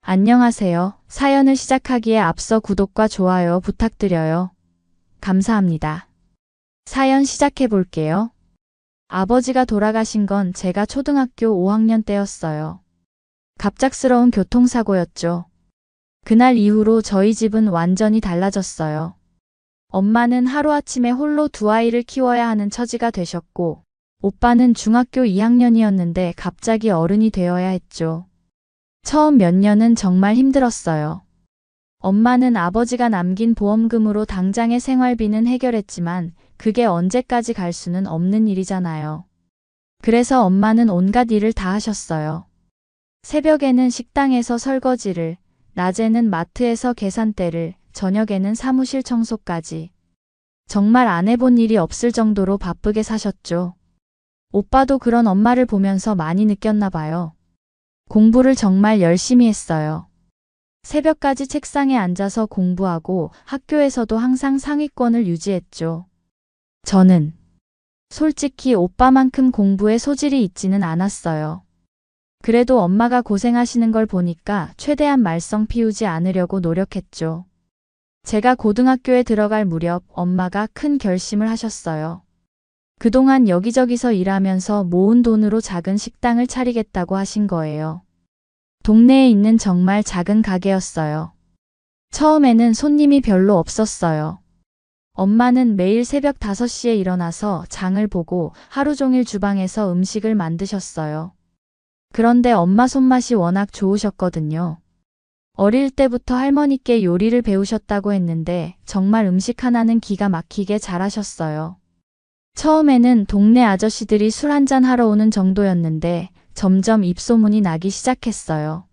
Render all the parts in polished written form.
안녕하세요. 사연을 시작하기에 앞서 구독과 좋아요 부탁드려요. 감사합니다. 사연 시작해 볼게요. 아버지가 돌아가신 건 제가 초등학교 5학년 때였어요. 갑작스러운 교통사고였죠. 그날 이후로 저희 집은 완전히 달라졌어요. 엄마는 하루아침에 홀로 두 아이를 키워야 하는 처지가 되셨고, 오빠는 중학교 2학년이었는데 갑자기 어른이 되어야 했죠. 처음 몇 년은 정말 힘들었어요. 엄마는 아버지가 남긴 보험금으로 당장의 생활비는 해결했지만 그게 언제까지 갈 수는 없는 일이잖아요. 그래서 엄마는 온갖 일을 다 하셨어요. 새벽에는 식당에서 설거지를, 낮에는 마트에서 계산대를, 저녁에는 사무실 청소까지. 정말 안 해본 일이 없을 정도로 바쁘게 사셨죠. 오빠도 그런 엄마를 보면서 많이 느꼈나 봐요. 공부를 정말 열심히 했어요. 새벽까지 책상에 앉아서 공부하고 학교에서도 항상 상위권을 유지했죠. 저는 솔직히 오빠만큼 공부에 소질이 있지는 않았어요. 그래도 엄마가 고생하시는 걸 보니까 최대한 말썽 피우지 않으려고 노력했죠. 제가 고등학교에 들어갈 무렵 엄마가 큰 결심을 하셨어요. 그동안 여기저기서 일하면서 모은 돈으로 작은 식당을 차리겠다고 하신 거예요. 동네에 있는 정말 작은 가게였어요. 처음에는 손님이 별로 없었어요. 엄마는 매일 새벽 5시에 일어나서 장을 보고 하루 종일 주방에서 음식을 만드셨어요. 그런데 엄마 손맛이 워낙 좋으셨거든요. 어릴 때부터 할머니께 요리를 배우셨다고 했는데 정말 음식 하나는 기가 막히게 잘하셨어요. 처음에는 동네 아저씨들이 술 한잔 하러 오는 정도였는데 점점 입소문이 나기 시작했어요.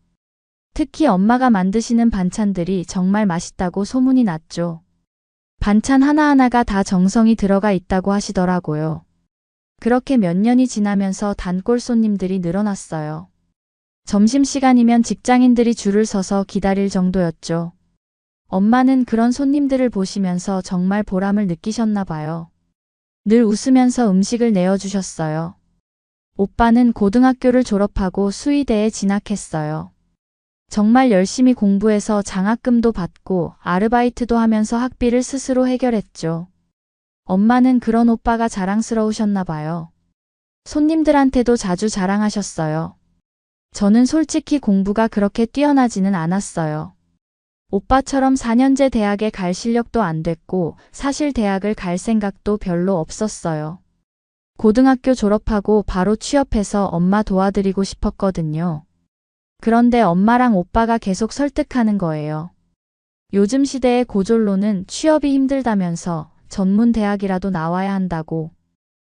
특히 엄마가 만드시는 반찬들이 정말 맛있다고 소문이 났죠. 반찬 하나하나가 다 정성이 들어가 있다고 하시더라고요. 그렇게 몇 년이 지나면서 단골 손님들이 늘어났어요. 점심시간이면 직장인들이 줄을 서서 기다릴 정도였죠. 엄마는 그런 손님들을 보시면서 정말 보람을 느끼셨나 봐요. 늘 웃으면서 음식을 내어주셨어요. 오빠는 고등학교를 졸업하고 수의대에 진학했어요. 정말 열심히 공부해서 장학금도 받고 아르바이트도 하면서 학비를 스스로 해결했죠. 엄마는 그런 오빠가 자랑스러우셨나 봐요. 손님들한테도 자주 자랑하셨어요. 저는 솔직히 공부가 그렇게 뛰어나지는 않았어요. 오빠처럼 4년제 대학에 갈 실력도 안 됐고 사실 대학을 갈 생각도 별로 없었어요. 고등학교 졸업하고 바로 취업해서 엄마 도와드리고 싶었거든요. 그런데 엄마랑 오빠가 계속 설득하는 거예요. 요즘 시대의 고졸로는 취업이 힘들다면서 전문 대학이라도 나와야 한다고.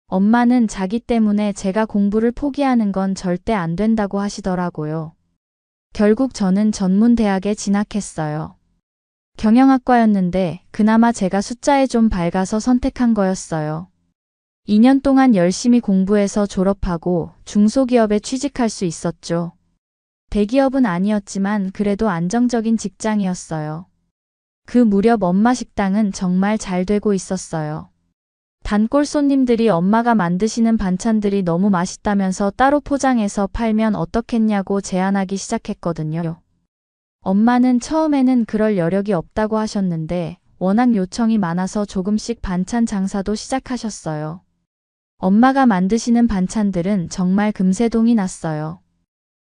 엄마는 자기 때문에 제가 공부를 포기하는 건 절대 안 된다고 하시더라고요. 결국 저는 전문 대학에 진학했어요. 경영학과였는데 그나마 제가 숫자에 좀 밝아서 선택한 거였어요. 2년 동안 열심히 공부해서 졸업하고 중소기업에 취직할 수 있었죠. 대기업은 아니었지만 그래도 안정적인 직장이었어요. 그 무렵 엄마 식당은 정말 잘 되고 있었어요. 단골 손님들이 엄마가 만드시는 반찬들이 너무 맛있다면서 따로 포장해서 팔면 어떻겠냐고 제안하기 시작했거든요. 엄마는 처음에는 그럴 여력이 없다고 하셨는데 워낙 요청이 많아서 조금씩 반찬 장사도 시작하셨어요. 엄마가 만드시는 반찬들은 정말 금세동이 났어요.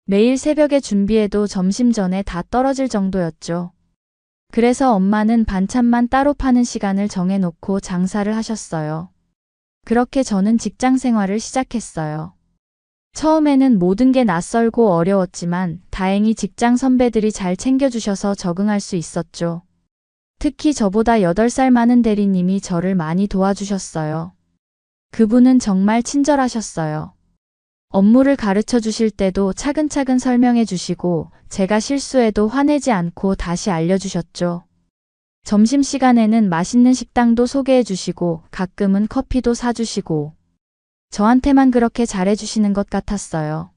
매일 새벽에 준비해도 점심 전에 다 떨어질 정도였죠. 그래서 엄마는 반찬만 따로 파는 시간을 정해놓고 장사를 하셨어요. 그렇게 저는 직장 생활을 시작했어요. 처음에는 모든 게 낯설고 어려웠지만 다행히 직장 선배들이 잘 챙겨주셔서 적응할 수 있었죠. 특히 저보다 8살 많은 대리님이 저를 많이 도와주셨어요. 그분은 정말 친절하셨어요. 업무를 가르쳐 주실 때도 차근차근 설명해 주시고 제가 실수해도 화내지 않고 다시 알려주셨죠. 점심시간에는 맛있는 식당도 소개해 주시고 가끔은 커피도 사주시고 저한테만 그렇게 잘해 주시는 것 같았어요.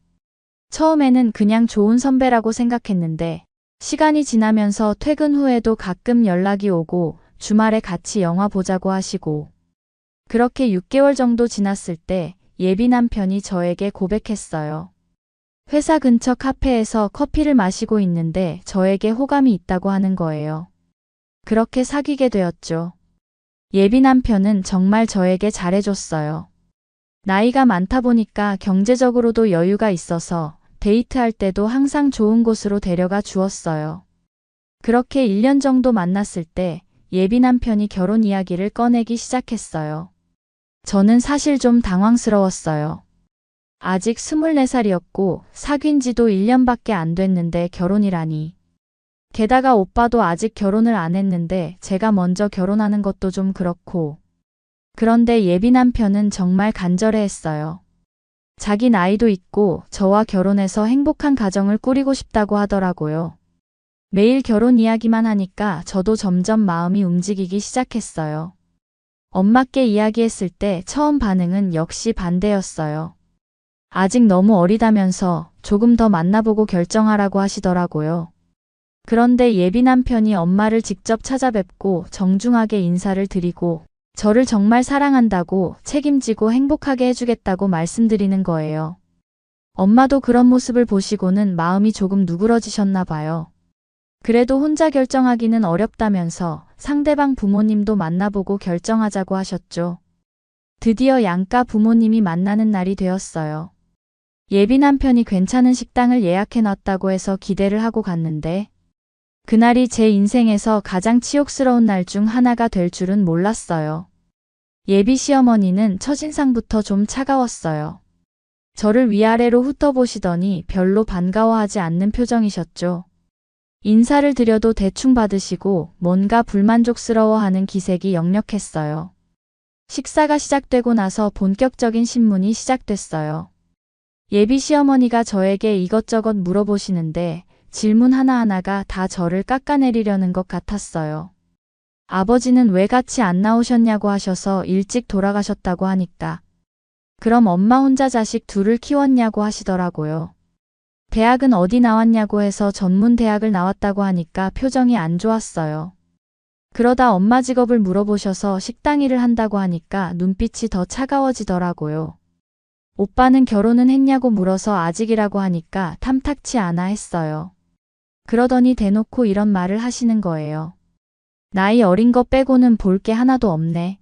처음에는 그냥 좋은 선배라고 생각했는데 시간이 지나면서 퇴근 후에도 가끔 연락이 오고 주말에 같이 영화 보자고 하시고 그렇게 6개월 정도 지났을 때 예비 남편이 저에게 고백했어요. 회사 근처 카페에서 커피를 마시고 있는데 저에게 호감이 있다고 하는 거예요. 그렇게 사귀게 되었죠. 예비 남편은 정말 저에게 잘해줬어요. 나이가 많다 보니까 경제적으로도 여유가 있어서 데이트할 때도 항상 좋은 곳으로 데려가 주었어요. 그렇게 1년 정도 만났을 때 예비 남편이 결혼 이야기를 꺼내기 시작했어요. 저는 사실 좀 당황스러웠어요. 아직 24살이었고 사귄 지도 1년밖에 안 됐는데 결혼이라니. 게다가 오빠도 아직 결혼을 안 했는데 제가 먼저 결혼하는 것도 좀 그렇고. 그런데 예비 남편은 정말 간절해했어요. 자기 나이도 있고 저와 결혼해서 행복한 가정을 꾸리고 싶다고 하더라고요. 매일 결혼 이야기만 하니까 저도 점점 마음이 움직이기 시작했어요. 엄마께 이야기했을 때 처음 반응은 역시 반대였어요. 아직 너무 어리다면서 조금 더 만나보고 결정하라고 하시더라고요. 그런데 예비 남편이 엄마를 직접 찾아뵙고 정중하게 인사를 드리고 저를 정말 사랑한다고 책임지고 행복하게 해주겠다고 말씀드리는 거예요. 엄마도 그런 모습을 보시고는 마음이 조금 누그러지셨나 봐요. 그래도 혼자 결정하기는 어렵다면서 상대방 부모님도 만나보고 결정하자고 하셨죠. 드디어 양가 부모님이 만나는 날이 되었어요. 예비 남편이 괜찮은 식당을 예약해놨다고 해서 기대를 하고 갔는데 그날이 제 인생에서 가장 치욕스러운 날 중 하나가 될 줄은 몰랐어요. 예비 시어머니는 첫인상부터 좀 차가웠어요. 저를 위아래로 훑어보시더니 별로 반가워하지 않는 표정이셨죠. 인사를 드려도 대충 받으시고 뭔가 불만족스러워하는 기색이 역력했어요. 식사가 시작되고 나서 본격적인 신문이 시작됐어요. 예비 시어머니가 저에게 이것저것 물어보시는데 질문 하나하나가 다 저를 깎아내리려는 것 같았어요. 아버지는 왜 같이 안 나오셨냐고 하셔서 일찍 돌아가셨다고 하니까. 그럼 엄마 혼자 자식 둘을 키웠냐고 하시더라고요. 대학은 어디 나왔냐고 해서 전문 대학을 나왔다고 하니까 표정이 안 좋았어요. 그러다 엄마 직업을 물어보셔서 식당 일을 한다고 하니까 눈빛이 더 차가워지더라고요. 오빠는 결혼은 했냐고 물어서 아직이라고 하니까 탐탁치 않아 했어요. 그러더니 대놓고 이런 말을 하시는 거예요. 나이 어린 거 빼고는 볼 게 하나도 없네.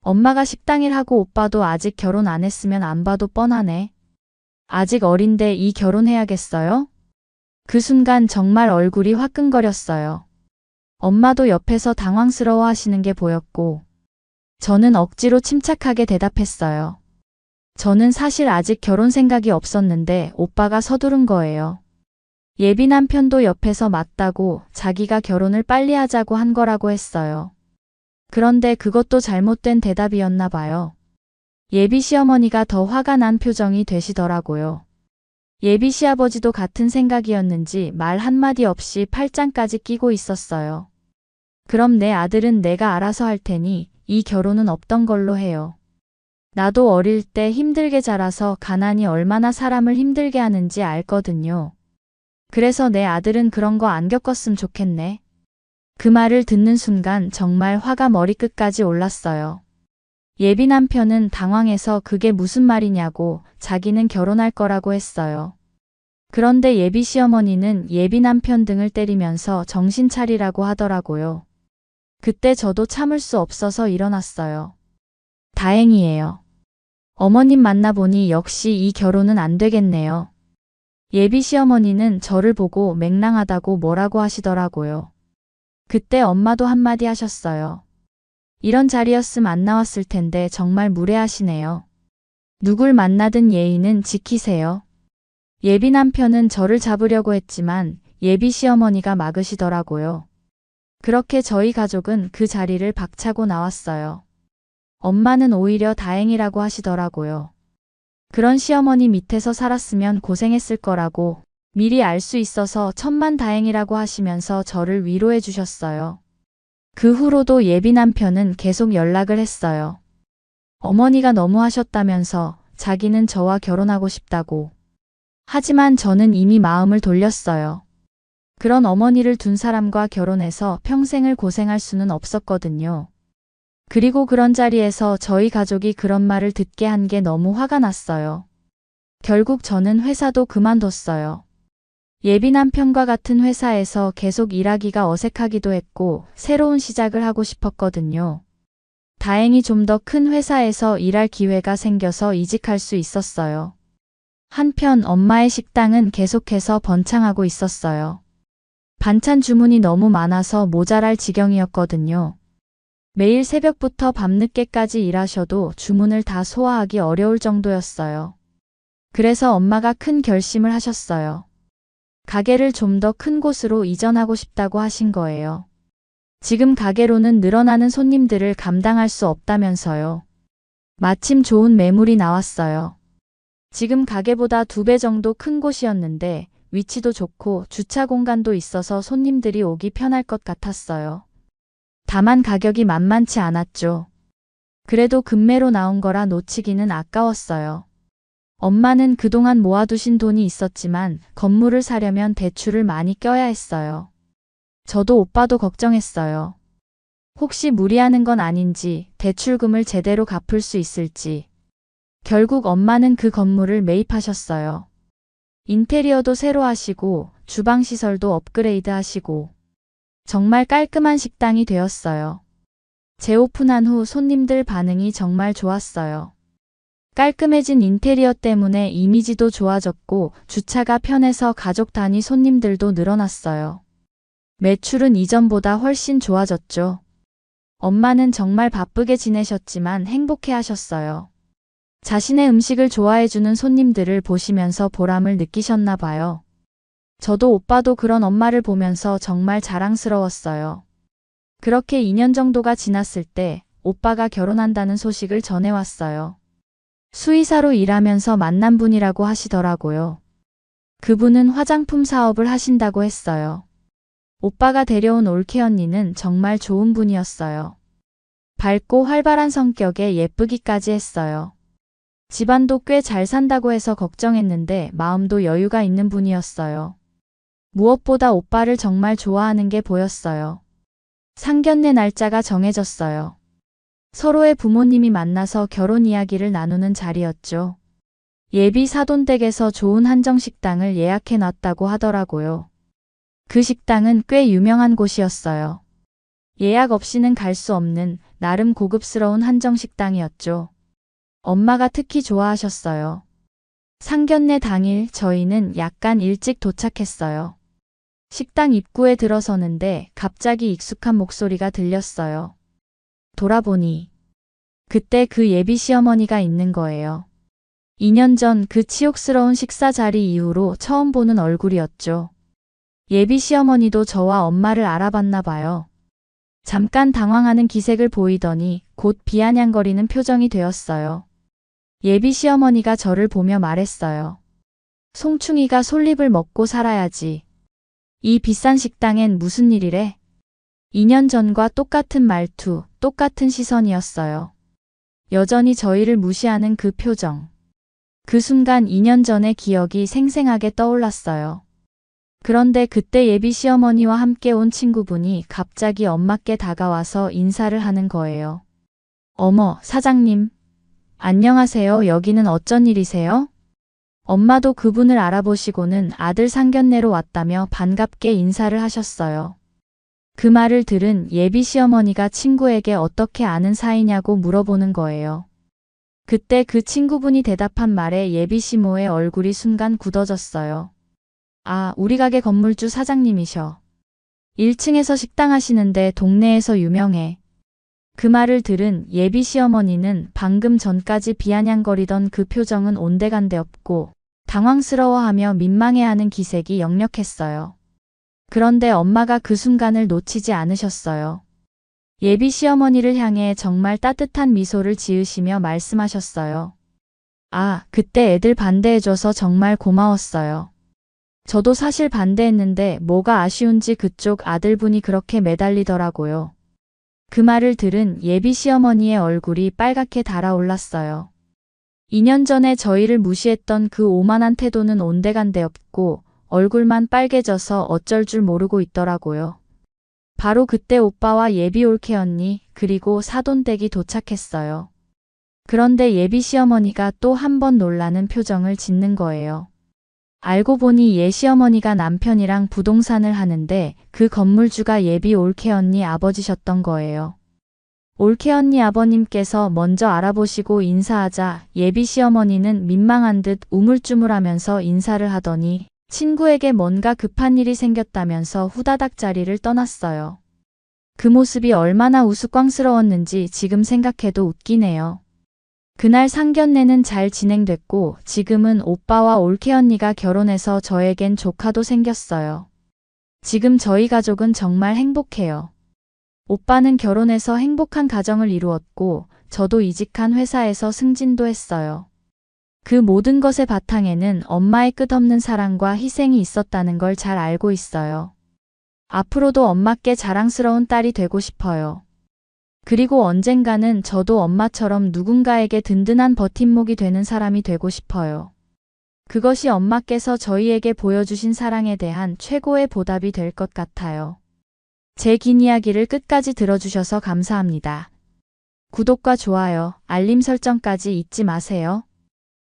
엄마가 식당 일하고 오빠도 아직 결혼 안 했으면 안 봐도 뻔하네. 아직 어린데 이 결혼해야겠어요? 그 순간 정말 얼굴이 화끈거렸어요. 엄마도 옆에서 당황스러워 하시는 게 보였고 저는 억지로 침착하게 대답했어요. 저는 사실 아직 결혼 생각이 없었는데 오빠가 서두른 거예요. 예비 남편도 옆에서 맞다고 자기가 결혼을 빨리 하자고 한 거라고 했어요. 그런데 그것도 잘못된 대답이었나 봐요. 예비 시어머니가 더 화가 난 표정이 되시더라고요. 예비 시아버지도 같은 생각이었는지 말 한마디 없이 팔짱까지 끼고 있었어요. 그럼 내 아들은 내가 알아서 할 테니 이 결혼은 없던 걸로 해요. 나도 어릴 때 힘들게 자라서 가난이 얼마나 사람을 힘들게 하는지 알거든요. 그래서 내 아들은 그런 거 안 겪었으면 좋겠네. 그 말을 듣는 순간 정말 화가 머리끝까지 올랐어요. 예비 남편은 당황해서 그게 무슨 말이냐고 자기는 결혼할 거라고 했어요. 그런데 예비 시어머니는 예비 남편 등을 때리면서 정신 차리라고 하더라고요. 그때 저도 참을 수 없어서 일어났어요. 다행이에요. 어머님 만나보니 역시 이 결혼은 안 되겠네요. 예비 시어머니는 저를 보고 맹랑하다고 뭐라고 하시더라고요. 그때 엄마도 한마디 하셨어요. 이런 자리였음 안 나왔을 텐데 정말 무례하시네요. 누굴 만나든 예의는 지키세요. 예비 남편은 저를 잡으려고 했지만 예비 시어머니가 막으시더라고요. 그렇게 저희 가족은 그 자리를 박차고 나왔어요. 엄마는 오히려 다행이라고 하시더라고요. 그런 시어머니 밑에서 살았으면 고생했을 거라고 미리 알 수 있어서 천만다행이라고 하시면서 저를 위로해 주셨어요. 그 후로도 예비 남편은 계속 연락을 했어요. 어머니가 너무 하셨다면서 자기는 저와 결혼하고 싶다고. 하지만 저는 이미 마음을 돌렸어요. 그런 어머니를 둔 사람과 결혼해서 평생을 고생할 수는 없었거든요. 그리고 그런 자리에서 저희 가족이 그런 말을 듣게 한 게 너무 화가 났어요. 결국 저는 회사도 그만뒀어요. 예비 남편과 같은 회사에서 계속 일하기가 어색하기도 했고 새로운 시작을 하고 싶었거든요. 다행히 좀 더 큰 회사에서 일할 기회가 생겨서 이직할 수 있었어요. 한편 엄마의 식당은 계속해서 번창하고 있었어요. 반찬 주문이 너무 많아서 모자랄 지경이었거든요. 매일 새벽부터 밤늦게까지 일하셔도 주문을 다 소화하기 어려울 정도였어요. 그래서 엄마가 큰 결심을 하셨어요. 가게를 좀 더 큰 곳으로 이전하고 싶다고 하신 거예요. 지금 가게로는 늘어나는 손님들을 감당할 수 없다면서요. 마침 좋은 매물이 나왔어요. 지금 가게보다 2배 정도 큰 곳이었는데 위치도 좋고 주차 공간도 있어서 손님들이 오기 편할 것 같았어요. 다만 가격이 만만치 않았죠. 그래도 급매로 나온 거라 놓치기는 아까웠어요. 엄마는 그동안 모아두신 돈이 있었지만 건물을 사려면 대출을 많이 껴야 했어요. 저도 오빠도 걱정했어요. 혹시 무리하는 건 아닌지, 대출금을 제대로 갚을 수 있을지. 결국 엄마는 그 건물을 매입하셨어요. 인테리어도 새로 하시고 주방 시설도 업그레이드 하시고 정말 깔끔한 식당이 되었어요. 재오픈한 후 손님들 반응이 정말 좋았어요. 깔끔해진 인테리어 때문에 이미지도 좋아졌고 주차가 편해서 가족 단위 손님들도 늘어났어요. 매출은 이전보다 훨씬 좋아졌죠. 엄마는 정말 바쁘게 지내셨지만 행복해 하셨어요. 자신의 음식을 좋아해주는 손님들을 보시면서 보람을 느끼셨나 봐요. 저도 오빠도 그런 엄마를 보면서 정말 자랑스러웠어요. 그렇게 2년 정도가 지났을 때 오빠가 결혼한다는 소식을 전해왔어요. 수의사로 일하면서 만난 분이라고 하시더라고요. 그분은 화장품 사업을 하신다고 했어요. 오빠가 데려온 올케 언니는 정말 좋은 분이었어요. 밝고 활발한 성격에 예쁘기까지 했어요. 집안도 꽤 잘 산다고 해서 걱정했는데 마음도 여유가 있는 분이었어요. 무엇보다 오빠를 정말 좋아하는 게 보였어요. 상견례 날짜가 정해졌어요. 서로의 부모님이 만나서 결혼 이야기를 나누는 자리였죠. 예비 사돈댁에서 좋은 한정식당을 예약해 놨다고 하더라고요. 그 식당은 꽤 유명한 곳이었어요. 예약 없이는 갈 수 없는 나름 고급스러운 한정식당이었죠. 엄마가 특히 좋아하셨어요. 상견례 당일 저희는 약간 일찍 도착했어요. 식당 입구에 들어서는데 갑자기 익숙한 목소리가 들렸어요. 돌아보니 그때 그 예비 시어머니가 있는 거예요. 2년 전 그 치욕스러운 식사 자리 이후로 처음 보는 얼굴이었죠. 예비 시어머니도 저와 엄마를 알아봤나 봐요. 잠깐 당황하는 기색을 보이더니 곧 비아냥거리는 표정이 되었어요. 예비 시어머니가 저를 보며 말했어요. 송충이가 솔잎을 먹고 살아야지. 이 비싼 식당엔 무슨 일이래? 2년 전과 똑같은 말투, 똑같은 시선이었어요. 여전히 저희를 무시하는 그 표정. 그 순간 2년 전의 기억이 생생하게 떠올랐어요. 그런데 그때 예비 시어머니와 함께 온 친구분이 갑자기 엄마께 다가와서 인사를 하는 거예요. 어머, 사장님. 안녕하세요. 여기는 어쩐 일이세요? 엄마도 그분을 알아보시고는 아들 상견례로 왔다며 반갑게 인사를 하셨어요. 그 말을 들은 예비 시어머니가 친구에게 어떻게 아는 사이냐고 물어보는 거예요. 그때 그 친구분이 대답한 말에 예비 시모의 얼굴이 순간 굳어졌어요. 아, 우리 가게 건물주 사장님이셔. 1층에서 식당 하시는데 동네에서 유명해. 그 말을 들은 예비 시어머니는 방금 전까지 비아냥거리던 그 표정은 온데간데 없고 당황스러워하며 민망해하는 기색이 역력했어요. 그런데 엄마가 그 순간을 놓치지 않으셨어요. 예비 시어머니를 향해 정말 따뜻한 미소를 지으시며 말씀하셨어요. 아, 그때 애들 반대해줘서 정말 고마웠어요. 저도 사실 반대했는데 뭐가 아쉬운지 그쪽 아들분이 그렇게 매달리더라고요. 그 말을 들은 예비 시어머니의 얼굴이 빨갛게 달아올랐어요. 2년 전에 저희를 무시했던 그 오만한 태도는 온데간데 없고 얼굴만 빨개져서 어쩔 줄 모르고 있더라고요. 바로 그때 오빠와 예비 올케 언니 그리고 사돈댁이 도착했어요. 그런데 예비 시어머니가 또 한 번 놀라는 표정을 짓는 거예요. 알고 보니 예 시어머니가 남편이랑 부동산을 하는데 그 건물주가 예비 올케언니 아버지셨던 거예요. 올케언니 아버님께서 먼저 알아보시고 인사하자 예비 시어머니는 민망한 듯 우물쭈물하면서 인사를 하더니 친구에게 뭔가 급한 일이 생겼다면서 후다닥 자리를 떠났어요. 그 모습이 얼마나 우스꽝스러웠는지 지금 생각해도 웃기네요. 그날 상견례는 잘 진행됐고 지금은 오빠와 올케언니가 결혼해서 저에겐 조카도 생겼어요. 지금 저희 가족은 정말 행복해요. 오빠는 결혼해서 행복한 가정을 이루었고 저도 이직한 회사에서 승진도 했어요. 그 모든 것의 바탕에는 엄마의 끝없는 사랑과 희생이 있었다는 걸 잘 알고 있어요. 앞으로도 엄마께 자랑스러운 딸이 되고 싶어요. 그리고 언젠가는 저도 엄마처럼 누군가에게 든든한 버팀목이 되는 사람이 되고 싶어요. 그것이 엄마께서 저희에게 보여주신 사랑에 대한 최고의 보답이 될 것 같아요. 제 긴 이야기를 끝까지 들어주셔서 감사합니다. 구독과 좋아요, 알림 설정까지 잊지 마세요.